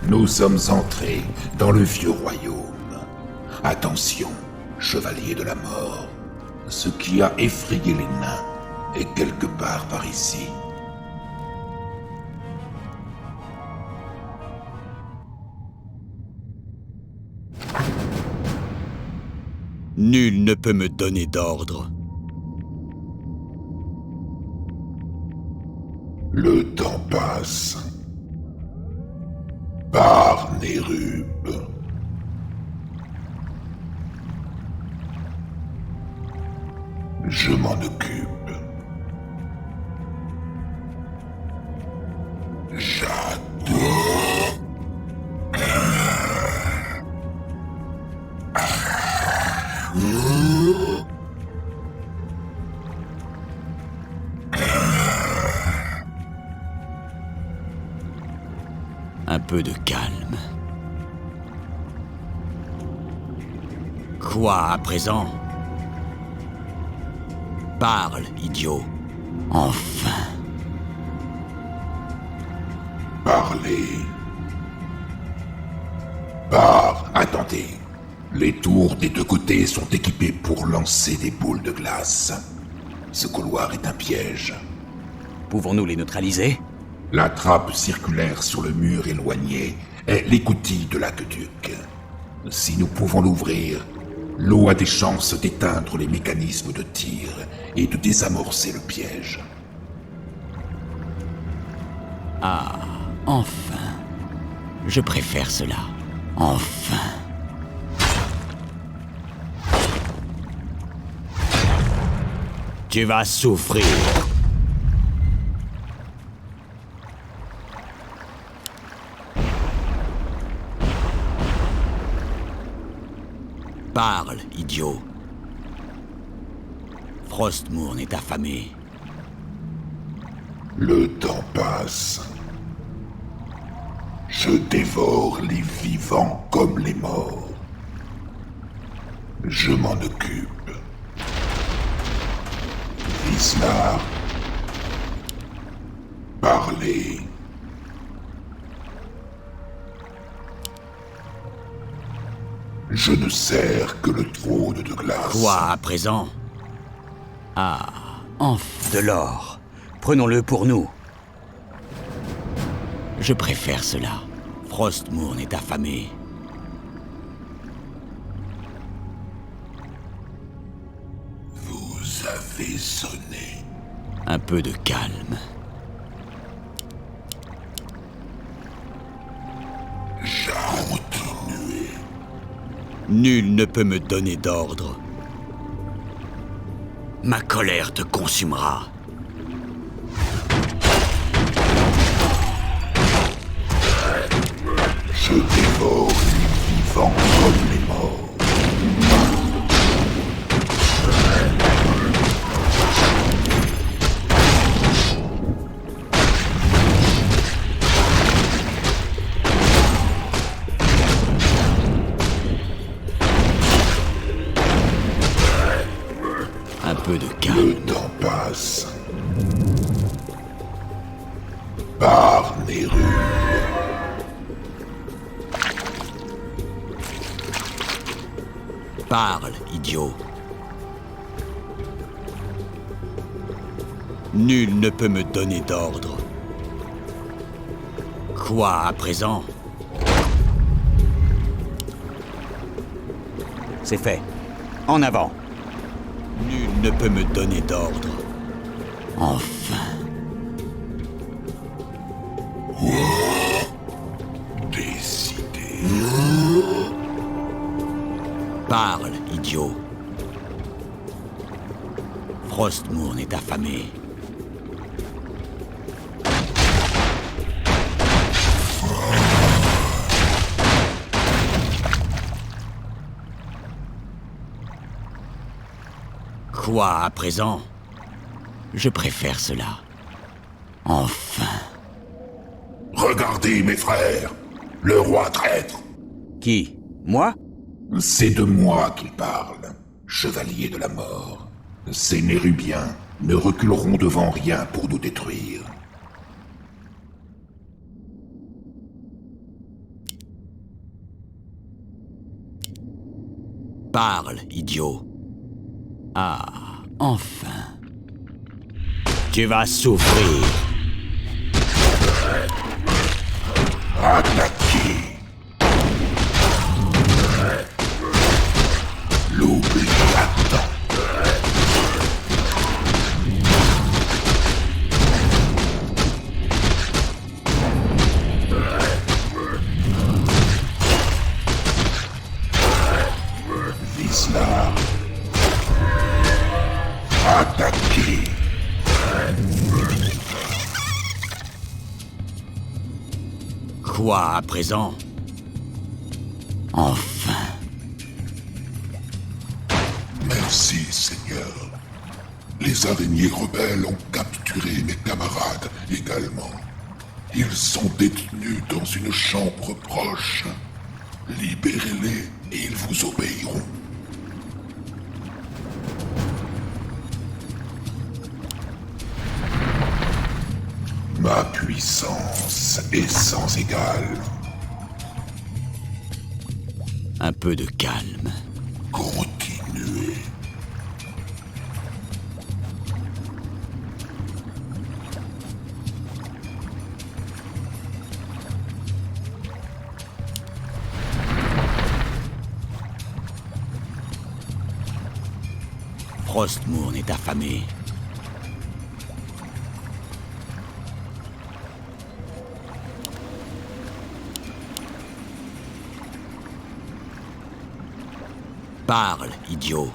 Nous sommes entrés dans le vieux royaume. Attention, chevalier de la mort. Ce qui a effrayé les nains est quelque part par ici. Nul ne peut me donner d'ordre. Le temps passe. Par Nérub. Je m'en occupe. J'adore. Un peu de calme. Quoi à présent? Parle, idiot. Enfin. Parlez. Attendez. Les tours des deux côtés sont équipées pour lancer des boules de glace. Ce couloir est un piège. Pouvons-nous les neutraliser? La trappe circulaire sur le mur éloigné est l'écoutille de l'aqueduc. Si nous pouvons l'ouvrir, l'eau a des chances d'éteindre les mécanismes de tir et de désamorcer le piège. Ah, enfin. Je préfère cela. Enfin. Tu vas souffrir. Parle, idiot. Frostmourne est affamé. Le temps passe. Je dévore les vivants comme les morts. Je m'en occupe. Vislar. Parlez. Je ne sers que le trône de glace. Quoi à présent? Ah, enfin. De l'or. Prenons-le pour nous. Je préfère cela. Frostmourne est affamé. Vous avez sonné. Un peu de calme. Continuez. Nul ne peut me donner d'ordre. Ma colère te consumera. Je dévore les vivants comme les morts. Un peu de calme. Le temps passe. Par Nérub. Parle, idiot. Nul ne peut me donner d'ordre. Quoi à présent? C'est fait. En avant. Nul ne peut me donner d'ordre. Enfin. Décidé. Parle, idiot. Frostmourne est affamé. Quoi à présent? Je préfère cela. Enfin. Regardez, mes frères. Le roi traître. Qui? Moi? C'est de moi qu'il parle, chevalier de la mort. Ces Nérubiens ne reculeront devant rien pour nous détruire. Parle, idiot. Ah, enfin. Tu vas souffrir. Attaquez. L'oubli attend. Vise-la. Attaquez. Quoi à présent? Enfin. Merci, Seigneur. Les araignées rebelles ont capturé mes camarades également. Ils sont détenus dans une chambre proche. Libérez-les et ils vous obéiront. Ma puissance est sans égale. Un peu de calme. Continuez. Frostmourne est affamé. Parle, idiot.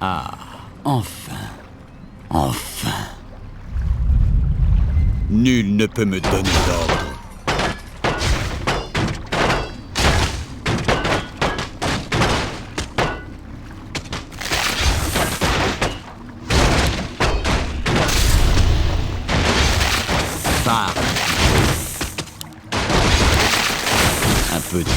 Ah, enfin. Enfin. Nul ne peut me donner d'ordre. Parle. Un peu de calme.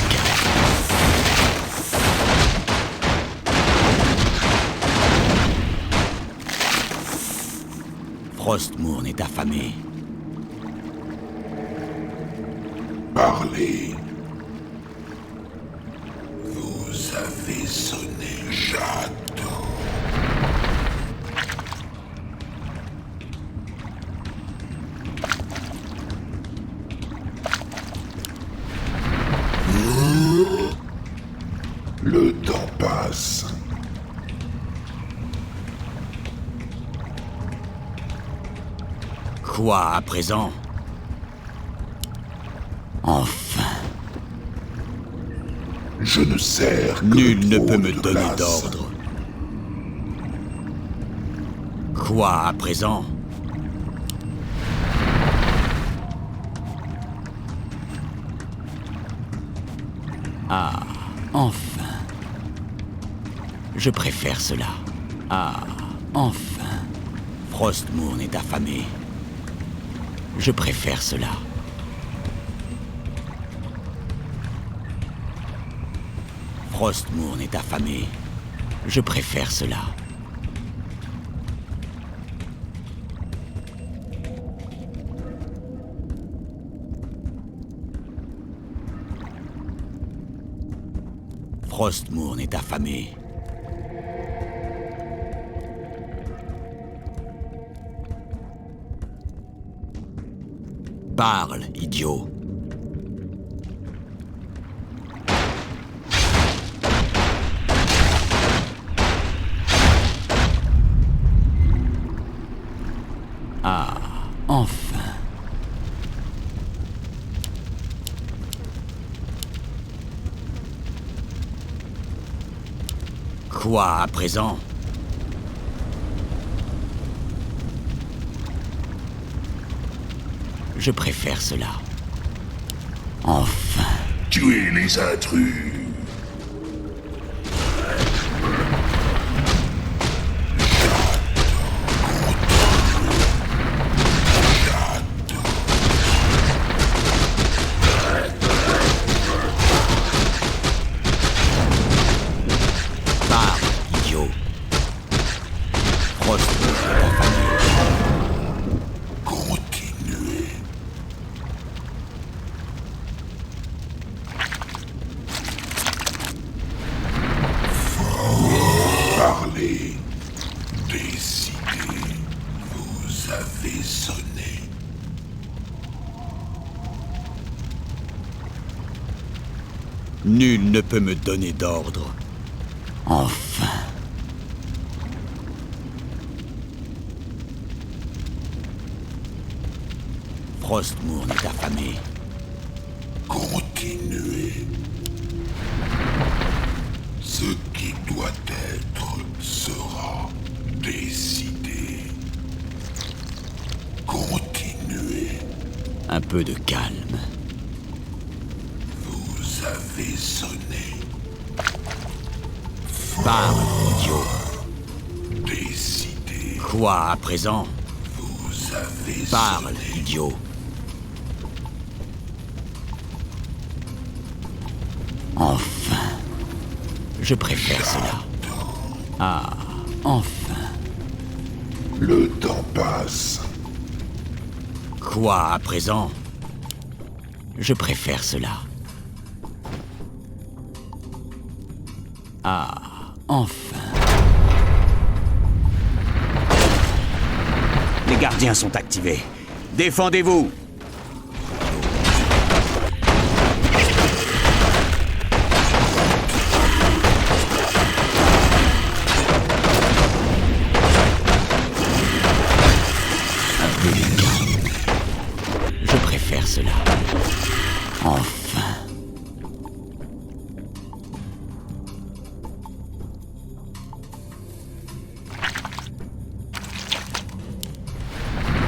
Frostmourne est affamé. Parlez. Vous avez sonné, j'attends. Le temps passe. Quoi à présent? Enfin. Je ne sers que Nul ne trop peut me de donner glace. d'ordre. Quoi à présent? Ah, enfin. Je préfère cela. Ah, enfin. Frostmourne est affamé. Je préfère cela. Frostmourne est affamé. Je préfère cela. Frostmourne est affamé. Parle, idiot. Ah, enfin. Quoi à présent? Je préfère cela. Enfin. Tuez les intrus. Parle, idiot. Frostmourne est affamé. Continuez. avez sonné. Nul ne peut me donner d'ordre. Enfin. Frostmourne est affamé. Continuez. Ce qui doit être sera décidé. Continuez. Un peu de calme. Vous avez sonné. Parle, idiot. Décidé. Quoi à présent? Vous avez Parle, sonné. idiot. Enfin. Je préfère cela. Ah, enfin. Le temps passe. Quoi à présent? Je préfère cela. Ah, enfin. Les gardiens sont activés. Défendez-vous! Je préfère cela. Enfin.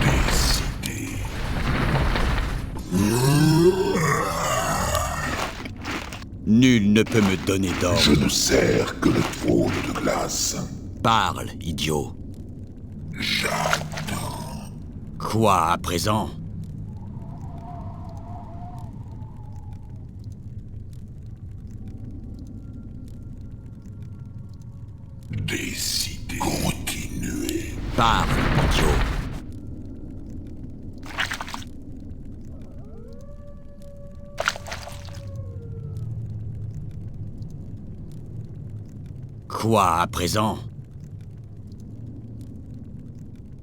Décidé. Nul ne peut me donner d'ordre. Je ne sers que le trône de glace. Parle, idiot. J'attends. Quoi à présent? Décidé. Continuez. Parle, idiot. Quoi à présent?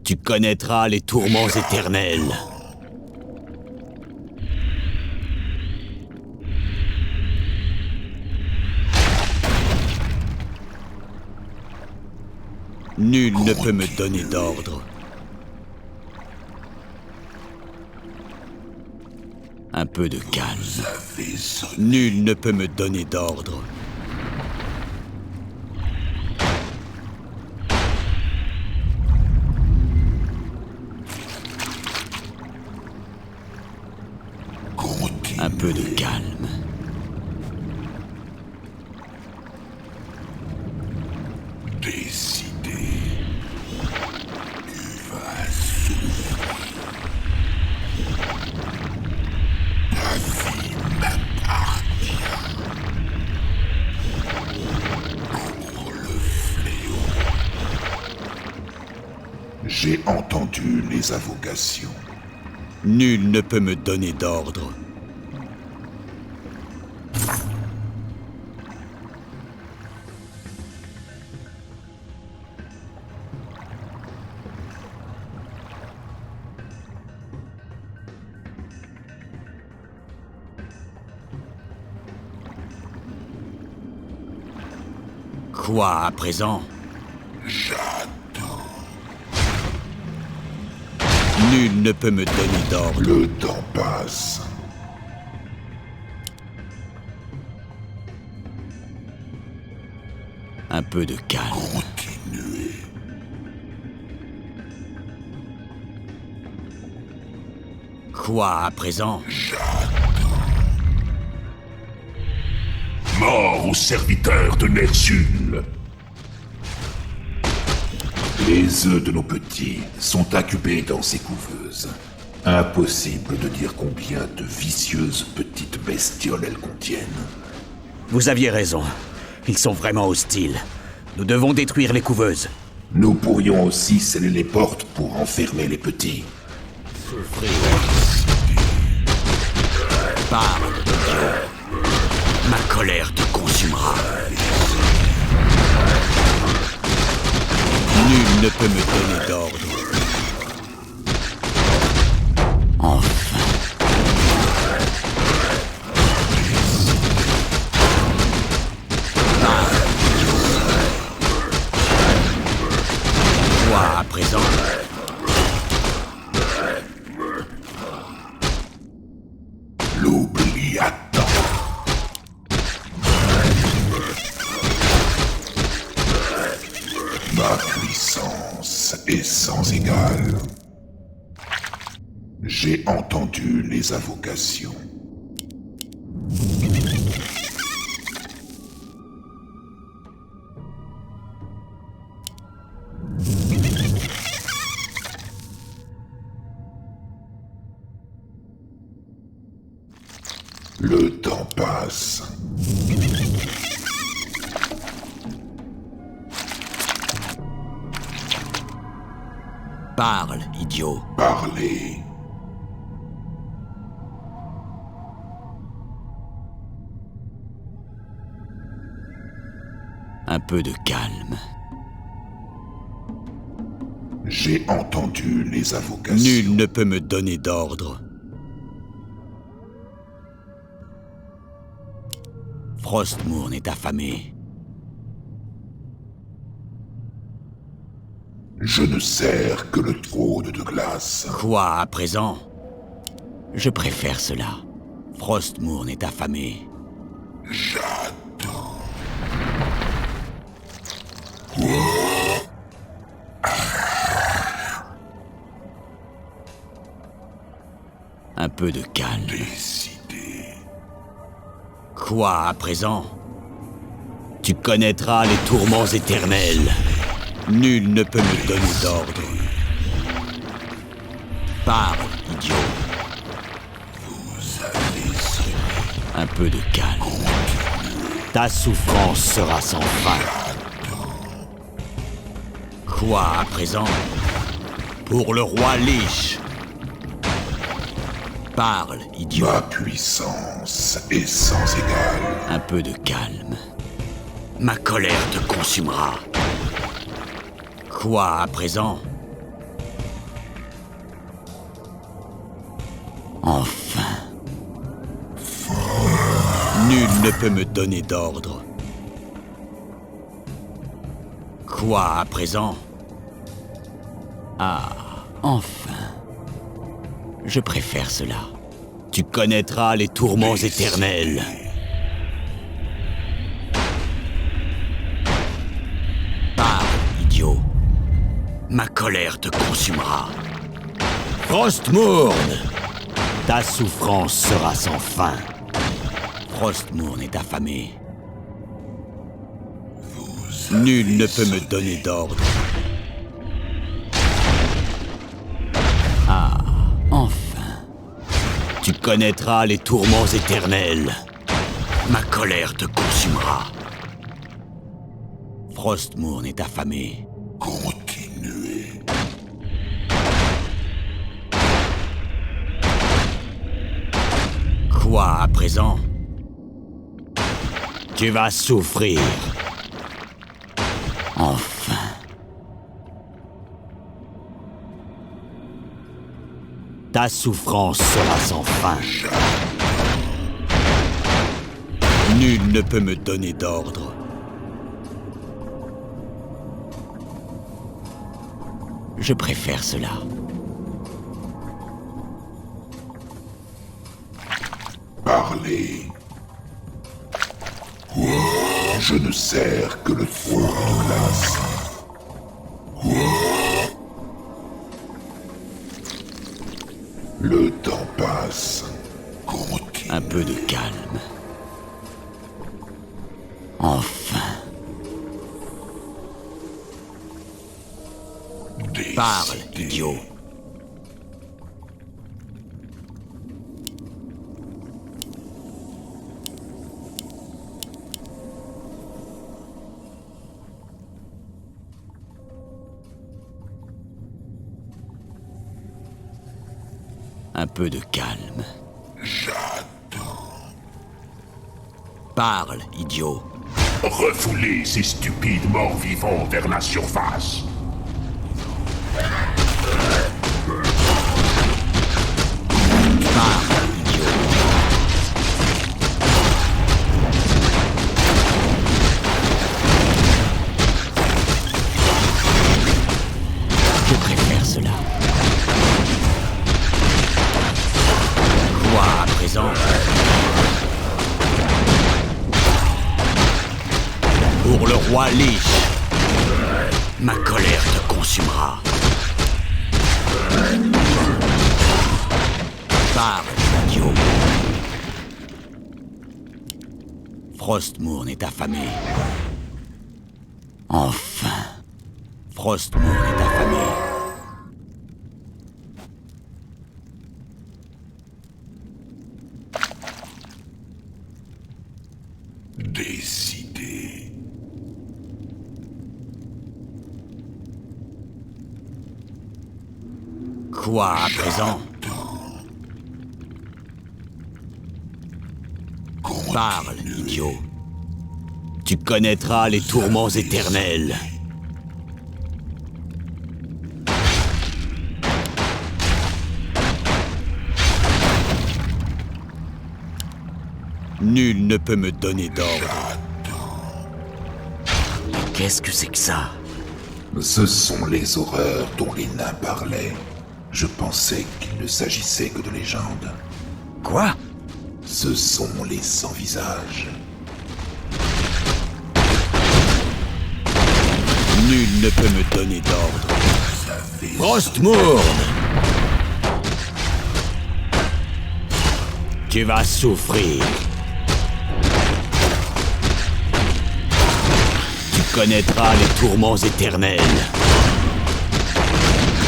Tu connaîtras les tourments éternels. Nul ne peut me donner d'ordre. Un peu de calme. Vous avez sonné. Nul ne peut me donner d'ordre. Un peu de calme. Décidé. Tu vas souffrir. Ta vie m'appartient. Pour le fléau. J'ai entendu les invocations. Nul ne peut me donner d'ordre. Quoi à présent? J'attends. Nul ne peut me donner d'ordre. Le temps passe. Un peu de calme. Continuez. Quoi à présent? Mort aux serviteurs de Ner'zhul. Les œufs de nos petits sont incubés dans ces couveuses. Impossible de dire combien de vicieuses petites bestioles elles contiennent. Vous aviez raison. Ils sont vraiment hostiles. Nous devons détruire les couveuses. Nous pourrions aussi sceller les portes pour enfermer les petits. Parle, idiot. Ma colère te consumera. Nul ne peut me donner d'ordre. J'ai entendu les invocations. Le temps passe. Parle, idiot. Parlez. Un peu de calme. J'ai entendu les invocations. Nul ne peut me donner d'ordre. Frostmourne est affamé. Je ne sers que le trône de glace. Quoi à présent? Je préfère cela. Frostmourne est affamé. J'attends. Un peu de calme. Décidé. Quoi à présent? Tu connaîtras les tourments éternels. Nul ne peut me donner d'ordre. Parle, idiot. Vous allez semer. Un peu de calme. Ta souffrance sera sans fin. Quoi à présent? Pour le roi Lich. Parle, idiot. Ma puissance est sans égale. Un peu de calme. Ma colère te consumera. Quoi à présent? Enfin. Nul ne peut me donner d'ordre. Quoi à présent? Ah, enfin. Je préfère cela. Tu connaîtras les tourments éternels. Parle, idiot. Ma colère te consumera. Frostmourne! Ta souffrance sera sans fin. Frostmourne est affamé. Nul ne peut me donner d'ordre. Ah, enfin. Tu connaîtras les tourments éternels. Ma colère te consumera. Frostmourne est affamé. Continuez. Quoi à présent? Tu vas souffrir. Enfin. Ta souffrance sera sans fin. Nul ne peut me donner d'ordre. Je préfère cela. Parlez. Je ne sers que le trône de glace. Le temps passe. Continue. Un peu de calme. Enfin. Parle, idiot. Un peu de calme. J'attends. Parle, idiot. Refoulez ces stupides morts-vivants vers la surface. Parle, idiot. Je préfère cela. Quoi à présent? Pour le roi Lich. Ma colère te consumera. Parle, idiot. Frostmourne est affamé. Enfin. Frostmourne est affamé. Décidé. Quoi à présent? Parle, idiot. Tu connaîtras les tourments éternels. Nul ne peut me donner d'ordre. Qu'est-ce que c'est que ça? Ce sont les horreurs dont les nains parlaient. Je pensais qu'il ne s'agissait que de légendes. Quoi? Ce sont les sans-visages. Nul ne peut me donner d'ordre. Frostmourne! Tu vas souffrir. Tu connaîtras les tourments éternels.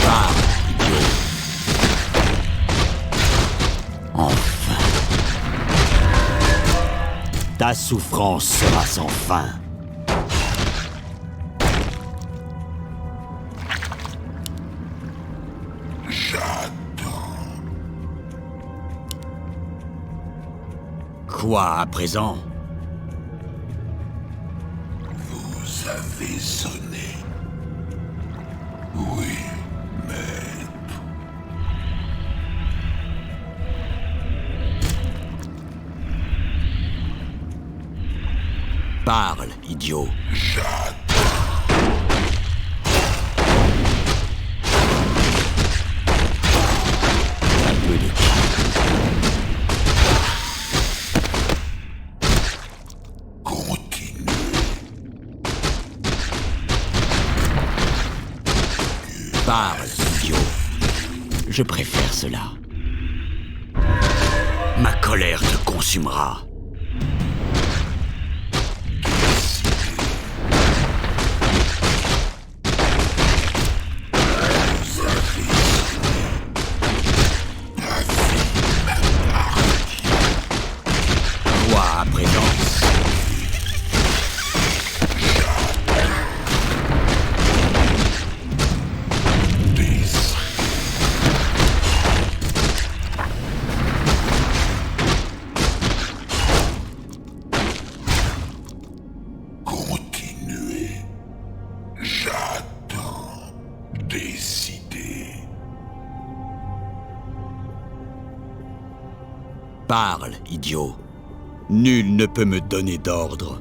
Parle, idiot. Enfin. Ta souffrance sera sans fin. Quoi à présent? Vous avez sonné. Oui, maître. Parle, idiot. Un peu de Parle, idiot. Je préfère cela. Ma colère te consumera. Quoi à présent? Parle, idiot. Nul ne peut me donner d'ordre.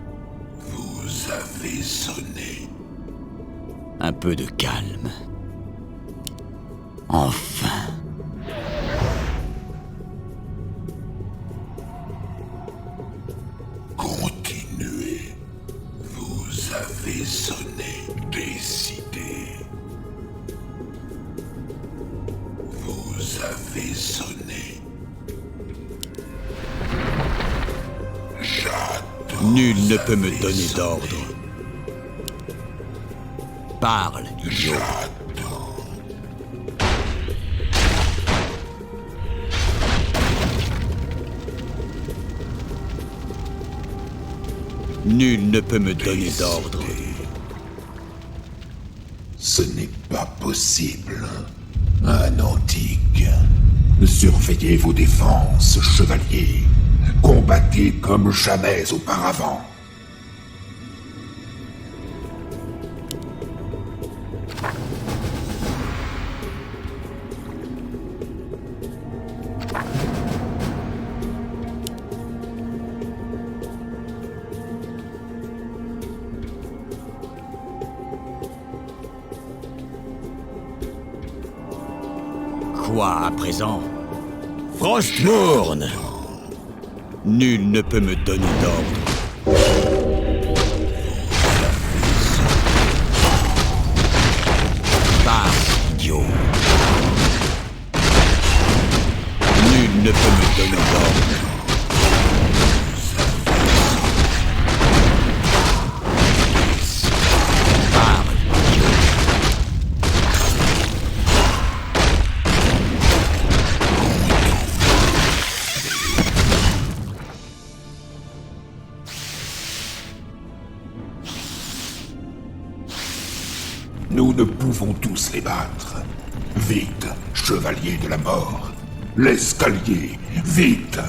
Vous avez sonné. Un peu de calme. Enfin. Continuez. Vous avez sonné. Décidé. Vous avez sonné. Nul ne peut me donner d'ordre. Parle, idiot. Nul ne peut me donner d'ordre. Ce n'est pas possible. Un antique. Surveillez vos défenses, chevaliers. Combattez comme jamais auparavant. Quoi à présent? Frostmourne! Nul ne peut me donner d'ordre. Parle, idiot. Nul ne peut me donner d'ordre. Nous ne pouvons tous les battre. Vite, chevalier de la mort. L'escalier, vite!